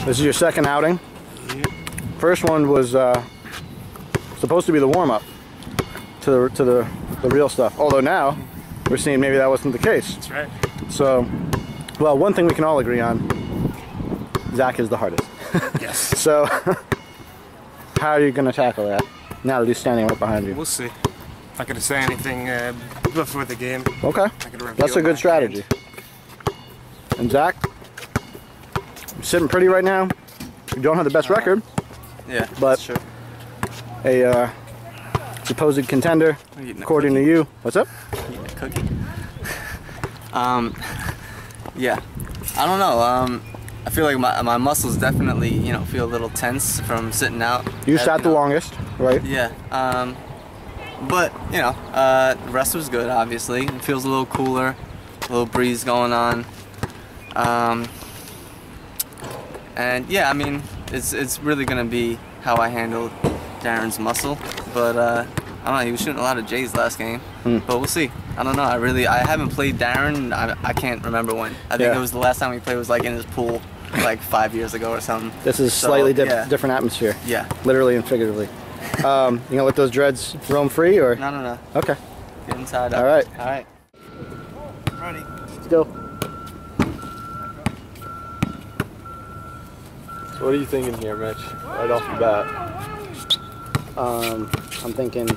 This is your second outing. Yep. First one was supposed to be the warm-up to the real stuff. Although now we're seeing maybe that wasn't the case. That's right. So, well, one thing we can all agree on: Zack is the hardest. Yes. So, how are you going to tackle that now that he's standing right behind you? We'll see. Not going to say anything before the game. Okay. That's a good strategy. And Zack, sitting pretty right now. You don't have the best record. Yeah, but that's true. A supposed contender, according to you. What's up? Eating a cookie. Yeah. I don't know. I feel like my muscles definitely, you know, feel a little tense from sitting out. You sat the longest, right? Yeah. But you know, the rest was good. Obviously, it feels a little cooler, a little breeze going on. And yeah, I mean, it's really gonna be how I handle Darren's muscle. But I don't know. He was shooting a lot of J's last game. But we'll see. I don't know. I haven't played Darren. I can't remember when. I think it was the last time we played was like in his pool, like 5 years ago or something. This is slightly different atmosphere. Yeah. Literally and figuratively. You gonna let those dreads roam free, or? No. Okay. Get inside. Up. All right. All right. Ready. Let's go. So what are you thinking here, Mitch? Right off the bat. I'm thinking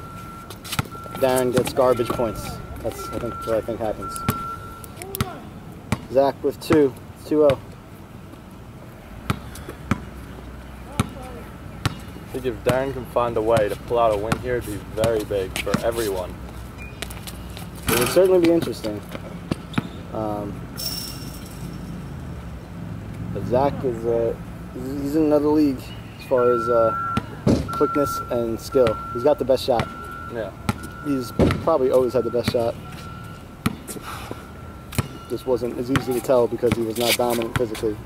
Darren gets garbage points. That's what I think happens. Zack with 2. It's 2-0. I think if Darren can find a way to pull out a win here, it'd be very big for everyone. It would certainly be interesting. But Zack is he's in another league as far as quickness and skill. He's got the best shot. Yeah. He's probably always had the best shot. Just wasn't as easy to tell because he was not dominant physically.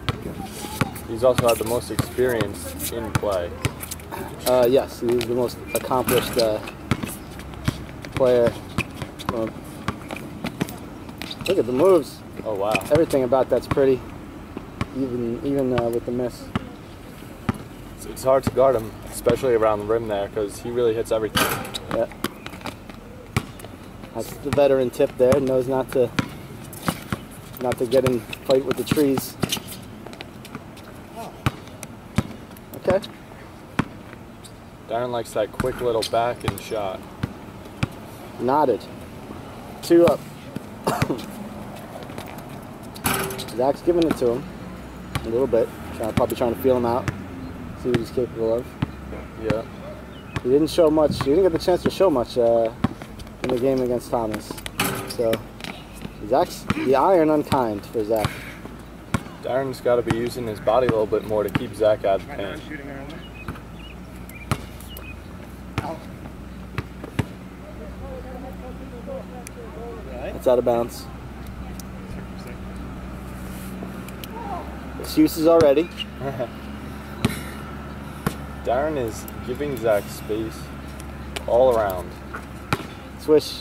He's also had the most experience in play. Yes, he's the most accomplished player. Look at the moves. Oh wow. Everything about that's pretty, even with the miss. It's hard to guard him, especially around the rim there, because he really hits everything. Yeah. That's the veteran tip there. Knows not to get in fight with the trees. Okay. Darren likes that quick little back and shot. Nodded. 2 up. Zack's giving it to him a little bit. Probably trying to feel him out. See what he's capable of. Yeah. He didn't show much. He didn't get the chance to show much in the game against Thomas. So Zack's the iron unkind for Zack. Darren's got to be using his body a little bit more to keep Zack out of the paint. It's out of bounds. Excuses already. Darren is giving Zack space all around. Swish,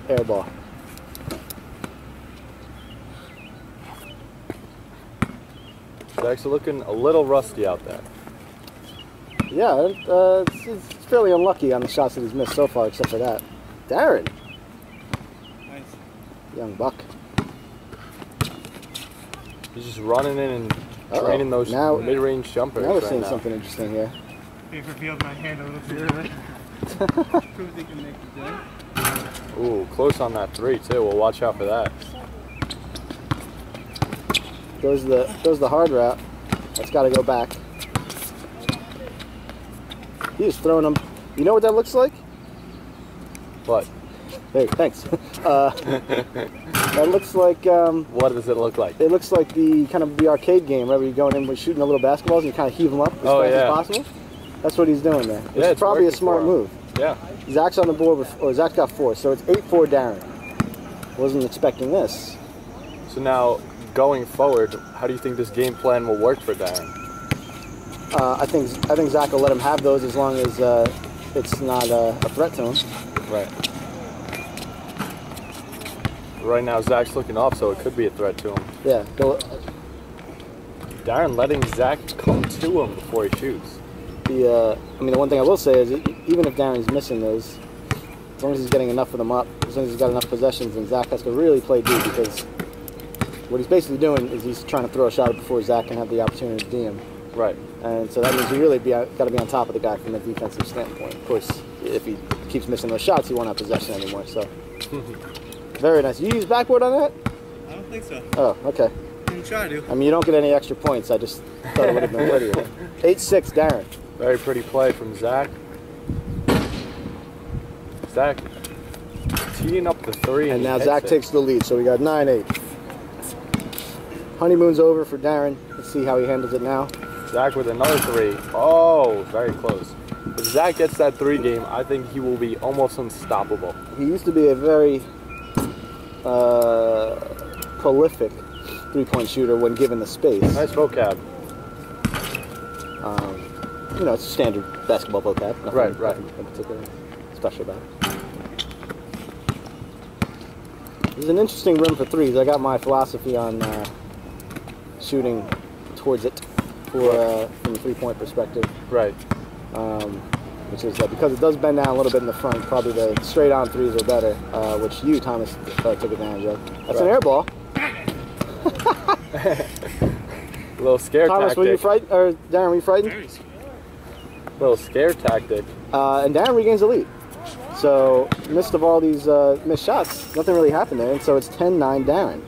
air ball. Zack's looking a little rusty out there. Yeah, it's fairly unlucky on the shots that he's missed so far, except for that. Darren. Nice. Young buck. He's just running in and training those mid-range jumpers. Now we're seeing something interesting here. They've revealed my hand a little too early. Prove they can make the day. Ooh, close on that 3 too. We'll watch out for that. Goes the hard route. That's got to go back. He's throwing them. You know what that looks like? What? Hey, thanks. That looks like. What does it look like? It looks like the kind of the arcade game, where you're going in with shooting the little basketballs and you kind of heave them up as fast as possible. That's what he's doing there. Which is probably a smart move. Yeah. Zack's on the board, Zack's got 4, so it's 8-4 Darren. Wasn't expecting this. So now, going forward, how do you think this game plan will work for Darren? I think Zack will let him have those as long as it's not a threat to him. Right. Right now, Zack's looking off, so it could be a threat to him. Yeah. Darren letting Zack come to him before he shoots. I mean, the one thing I will say is, even if Darren's missing those, as long as he's getting enough of them up, as long as he's got enough possessions, then Zack has to really play deep, because what he's basically doing is he's trying to throw a shot before Zack can have the opportunity to DM. Right. And so that means you really got to be on top of the guy from a defensive standpoint. Of course, if he keeps missing those shots, he won't have possession anymore. So, very nice. You use backboard on that? I don't think so. Oh, okay. You can try to. I mean, you don't get any extra points. I just thought it would have been prettier. 8-6, Darren. Very pretty play from Zack. Zack teeing up the 3. And now Zack takes the lead, so we got 9-8. Honeymoon's over for Darren. Let's see how he handles it now. Zack with another 3. Oh, very close. If Zack gets that 3 game, I think he will be almost unstoppable. He used to be a very prolific three-point shooter when given the space. Nice vocab. You know, it's standard basketball vocab. Nothing, Right. Nothing in particular special about it. This is an interesting rim for threes. I got my philosophy on shooting towards it from a three-point perspective. Right. Which is that because it does bend down a little bit in the front, probably the straight-on threes are better, which you, Thomas, took advantage of. That's an air ball. A little scare Thomas, tactic. were you frightened? Or Darren, were you frightened? Very scared. Little scare tactic. And Darren regains the lead. So, midst of all these missed shots, nothing really happened there, and so it's 10-9 Darren.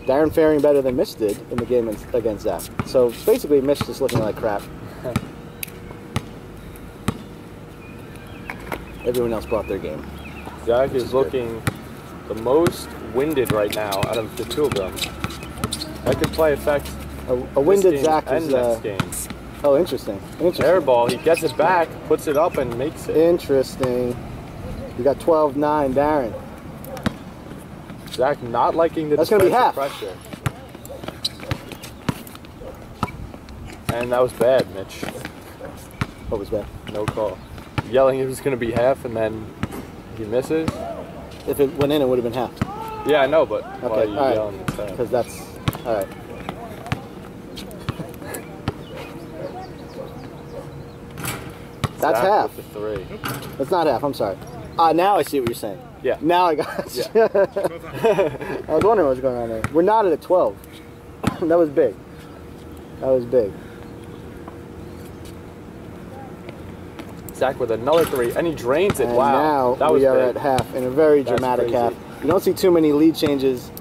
Darren faring better than Mitch did in the game against Zack. So, basically, Mitch just looking like crap. Everyone else brought their game. Zack is looking the most winded right now out of the two of them. That could play effect. A winded Zack and is. next game. Oh, interesting. Interesting. Air ball. He gets it back, puts it up, and makes it. Interesting. We got 12-9, Darren. Zack not liking the That's gonna be half. pressure. And that was bad, Mitch. What was that? No call. Yelling it was going to be half, and then he misses. If it went in, it would have been half. Yeah, I know, but why are Okay, you all yelling right. instead? Because that's all right. That's Zack half. with the 3. That's not half. I'm sorry. Now I see what you're saying. Yeah. Now I got you. Yeah. I was wondering what was going on there. We're not at a 12. That was big. That was big. Zack with another 3, and he drains it. And Wow. now that was we are big. at half in a very That's dramatic crazy. half. You don't see too many lead changes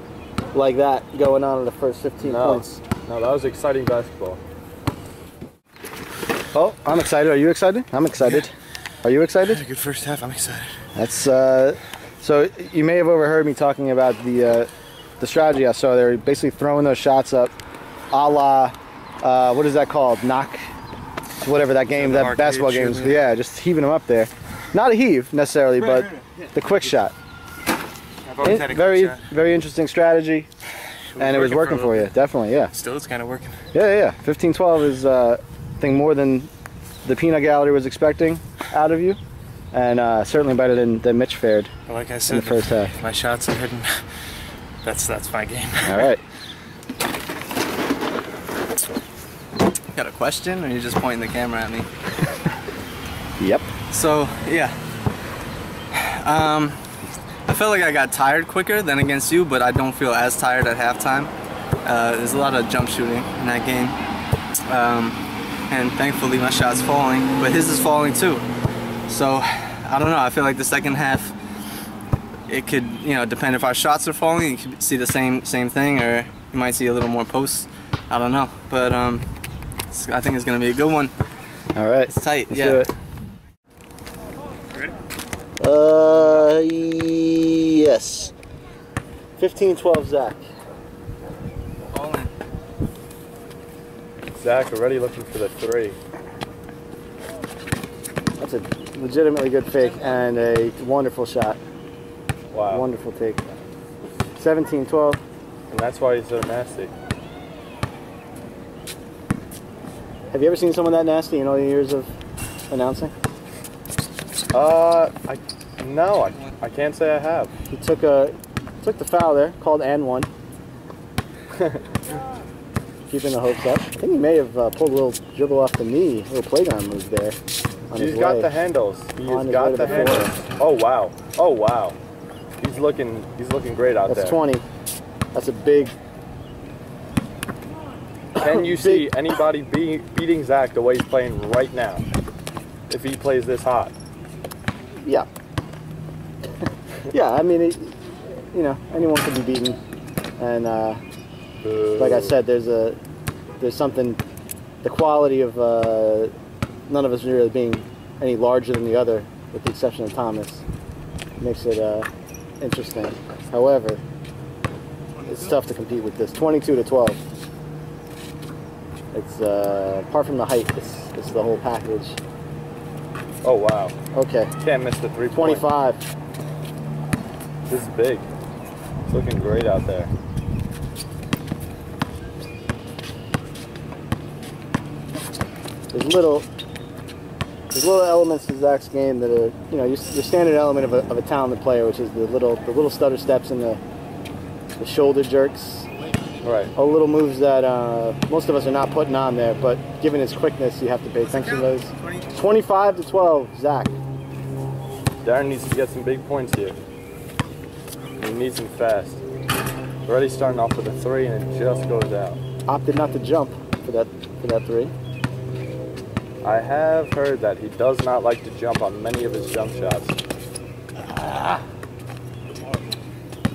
like that going on in the first 15 points. No, that was exciting basketball. Oh, I'm excited. Are you excited? I'm excited. Are you excited? Had a good first half. I'm excited. That's so you may have overheard me talking about the strategy I saw. They're basically throwing those shots up, a la what is that called? Knock, whatever that game, that basketball game is. Yeah, just heaving them up there. Not a heave necessarily, but the quick shot. I've always had a Very, good shot. very interesting strategy, and it was working for you. Definitely, yeah. Still, it's kind of working. Yeah. 15-12 is I think more than the peanut gallery was expecting out of you, and certainly better than Mitch fared Like I in said, the first half. my shots are hitting. That's my game. All right. Got a question, or you just pointing the camera at me? Yep. So yeah, I felt like I got tired quicker than against you, but I don't feel as tired at halftime. There's a lot of jump shooting in that game, and thankfully my shot's falling, but his is falling too. So I don't know. I feel like the second half, it could, depend if our shots are falling. You could see the same thing, or you might see a little more posts. I don't know, but I think it's gonna be a good one. All right. It's tight. Let's yeah. do it. Yes. 15-12 Zack. All in. Zack already looking for the 3. That's a legitimately good fake and a wonderful shot. Wow. Wonderful take. 17-12. And that's why he's so nasty. Have you ever seen someone that nasty in all your years of announcing? No, I can't say I have. He took the foul there, called and one. keeping the hopes up. I think he may have pulled a little dribble off the knee, a little playground move there. He's got the handles. He's got the handles. Oh wow! Oh wow! He's looking great out there. That's 20. That's a big. Can you see anybody beating Zack the way he's playing right now? If he plays this hot. Yeah. Yeah, I mean, you know, anyone can be beaten, and like I said, there's something, the quality of none of us really being any larger than the other, with the exception of Thomas, makes it interesting. However, it's tough to compete with this. 22-12. It's apart from the height, it's the whole package. Oh wow. Okay. Can't miss the 3-point. 25. This is big. It's looking great out there. There's little elements to Zack's game that are, you know, your standard element of a talented player, which is the little stutter steps and the shoulder jerks. Right. All little moves that most of us are not putting on there, but given his quickness, you have to pay attention to those. 25-12, Zack. Darren needs to get some big points here. He needs them fast. Already starting off with a 3 and it just goes out. Opted not to jump for that 3. I have heard that he does not like to jump on many of his jump shots.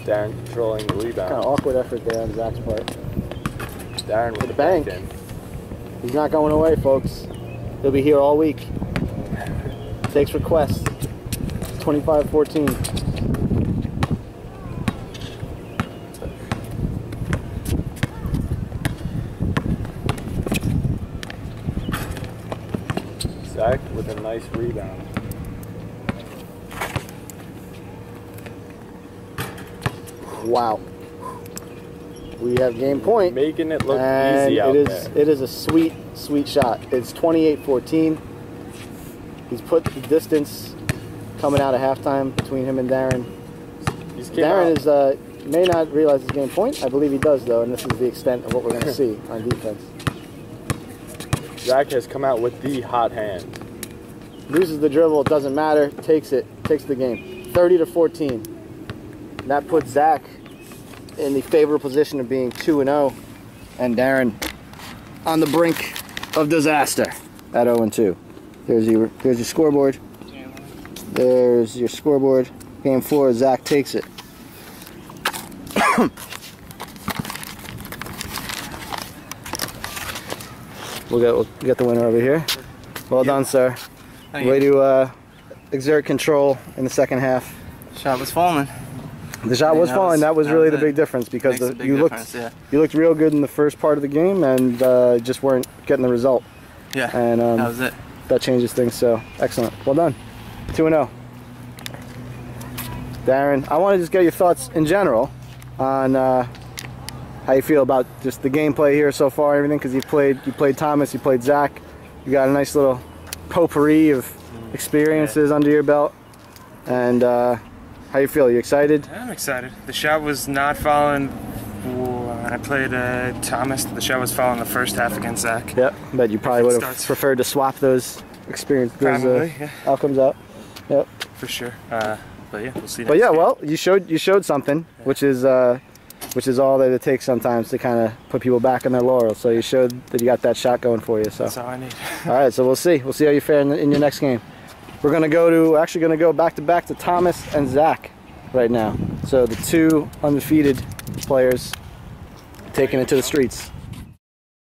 Darren controlling the rebound. Kind of awkward effort there on Zack's part. Darren with the bank. In. He's not going away, folks. He'll be here all week. Takes requests. 25-14. Zack with a nice rebound. Wow. We have game point. Making it look and easy out there. It is a sweet, sweet shot. It's 28-14. He's put the distance coming out of halftime between him and Darren. Darren may not realize his game point. I believe he does, though, and this is the extent of what we're going to see on defense. Zack has come out with the hot hand. Loses the dribble, it doesn't matter. Takes the game. 30-14. That puts Zack in the favorable position of being 2-0, and Darren on the brink of disaster at 0-2. There's your scoreboard. There's your scoreboard. Game 4, Zack takes it. We'll get the winner over here. Well done, sir. Way to exert control in the second half. Shot was falling. The shot was falling. That was really the big difference, because you looked real good in the first part of the game and just weren't getting the result. Yeah, and that was it. That changes things. So excellent. Well done. 2-0. Darren, I want to just get your thoughts in general on how you feel about just the gameplay here so far and everything, because you played Thomas, you played Zack. You got a nice little potpourri of experiences under your belt. And how you feel? You excited? I'm excited. The shot was not falling when I played Thomas. The shot was falling the first half against Zack. Yep, but you probably would have preferred to swap those outcomes out. Yep, for sure. But yeah, we'll see. But yeah, well, you showed something, which is all that it takes sometimes to kind of put people back in their laurels. So you showed that you got that shot going for you. So that's all I need. All right, so we'll see how you fare in your next game. We're gonna go back to back to Thomas and Zack right now. So the two undefeated players taking it to the streets.